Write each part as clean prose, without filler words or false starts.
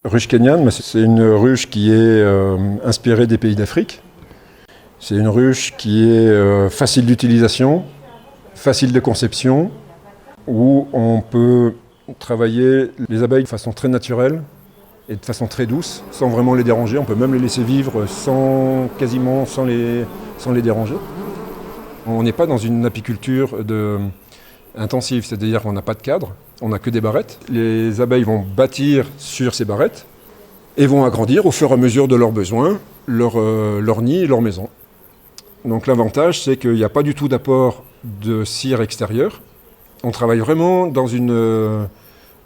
Ruche kenyane, c'est une ruche qui est inspirée des pays d'Afrique. C'est une ruche qui est facile d'utilisation, facile de conception, où on peut travailler les abeilles de façon très naturelle et de façon très douce, sans vraiment les déranger. On peut même les laisser vivre quasiment sans les déranger. On n'est pas dans une apiculture intensive, c'est-à-dire qu'on n'a pas de cadre, on n'a que des barrettes. Les abeilles vont bâtir sur ces barrettes et vont agrandir au fur et à mesure de leurs besoins, leur nid et leur maison. Donc l'avantage, c'est qu'il n'y a pas du tout d'apport de cire extérieure. On travaille vraiment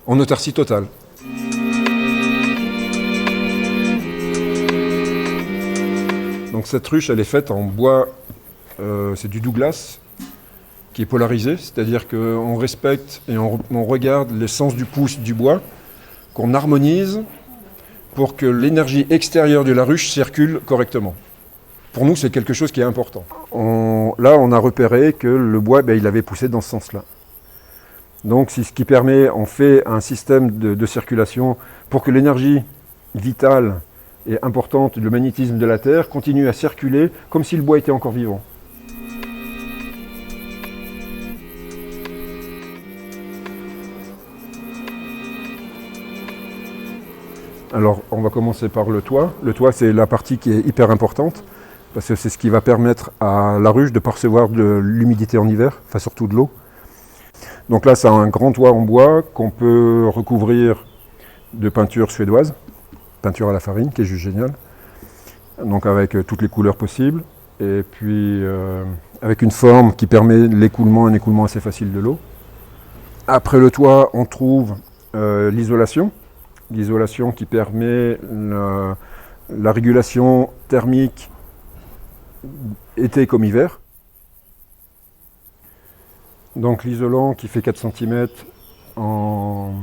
en autarcie totale. Donc cette ruche, elle est faite en bois, c'est du Douglas, qui est polarisé, c'est-à-dire qu'on respecte et on regarde l'essence du pouce du bois, qu'on harmonise pour que l'énergie extérieure de la ruche circule correctement. Pour nous, c'est quelque chose qui est important. Là, on a repéré que le bois, il avait poussé dans ce sens-là. Donc, c'est ce qui permet, on fait un système de circulation pour que l'énergie vitale et importante, le magnétisme de la Terre, continue à circuler comme si le bois était encore vivant. Alors, on va commencer par le toit. Le toit, c'est la partie qui est hyper importante, parce que c'est ce qui va permettre à la ruche de percevoir de l'humidité en hiver, enfin surtout de l'eau. Donc là, c'est un grand toit en bois qu'on peut recouvrir de peinture suédoise, peinture à la farine, qui est juste géniale. Donc avec toutes les couleurs possibles, et puis avec une forme qui permet un écoulement assez facile de l'eau. Après le toit, on trouve l'isolation qui permet la régulation thermique été comme hiver. Donc l'isolant qui fait 4 cm en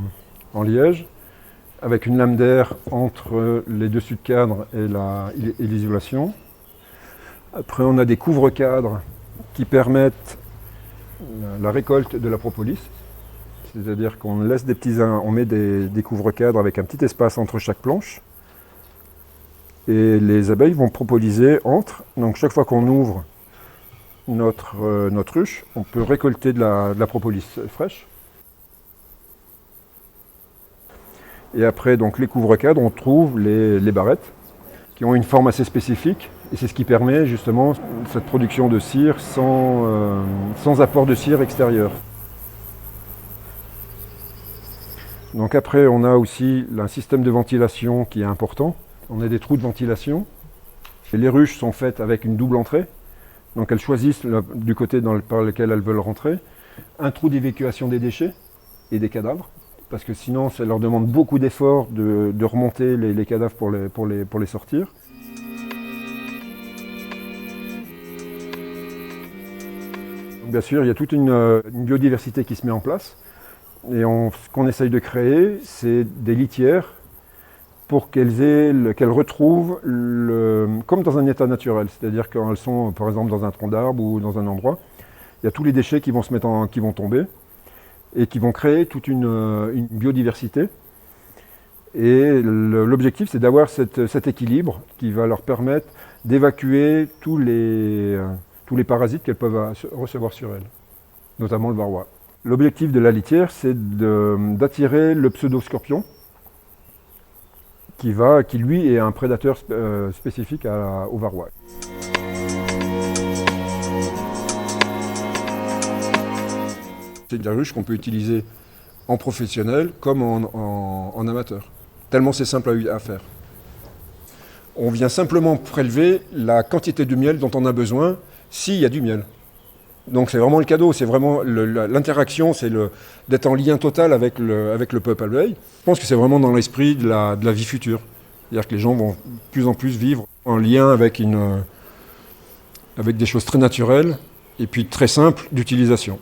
liège, avec une lame d'air entre les dessus de cadre et l'isolation. Après, on a des couvre-cadres qui permettent la récolte de la propolis. C'est-à-dire qu'on laisse on met des couvre-cadres avec un petit espace entre chaque planche. Et les abeilles vont propoliser entre. Donc chaque fois qu'on ouvre notre ruche, on peut récolter de la propolis fraîche. Et après, donc, les couvre-cadres, on trouve les barrettes qui ont une forme assez spécifique. Et c'est ce qui permet justement cette production de cire sans apport de cire extérieure. Donc après, on a aussi un système de ventilation qui est important. On a des trous de ventilation. Et les ruches sont faites avec une double entrée. Donc elles choisissent du côté par lequel elles veulent rentrer. Un trou d'évacuation des déchets et des cadavres. Parce que sinon, ça leur demande beaucoup d'efforts de remonter les cadavres pour les sortir. Donc, bien sûr, il y a toute une biodiversité qui se met en place. Et ce qu'on essaye de créer, c'est des litières pour qu'elles retrouvent comme dans un état naturel. C'est-à-dire quand elles sont, par exemple, dans un tronc d'arbre ou dans un endroit, il y a tous les déchets qui vont tomber et qui vont créer toute une biodiversité. Et l'objectif, c'est d'avoir cet équilibre qui va leur permettre d'évacuer tous les parasites qu'elles peuvent recevoir sur elles, notamment le varroa. L'objectif de la litière, c'est d'attirer le pseudo-scorpion, qui lui est un prédateur spécifique au varroa. C'est de la ruche qu'on peut utiliser en professionnel comme en amateur. Tellement c'est simple à faire. On vient simplement prélever la quantité de miel dont on a besoin s'il y a du miel. Donc c'est vraiment le cadeau, c'est vraiment l'interaction, c'est d'être en lien total avec le peuple abeille. Je pense que c'est vraiment dans l'esprit de la vie future. C'est-à-dire que les gens vont de plus en plus vivre en lien avec des choses très naturelles et puis très simples d'utilisation.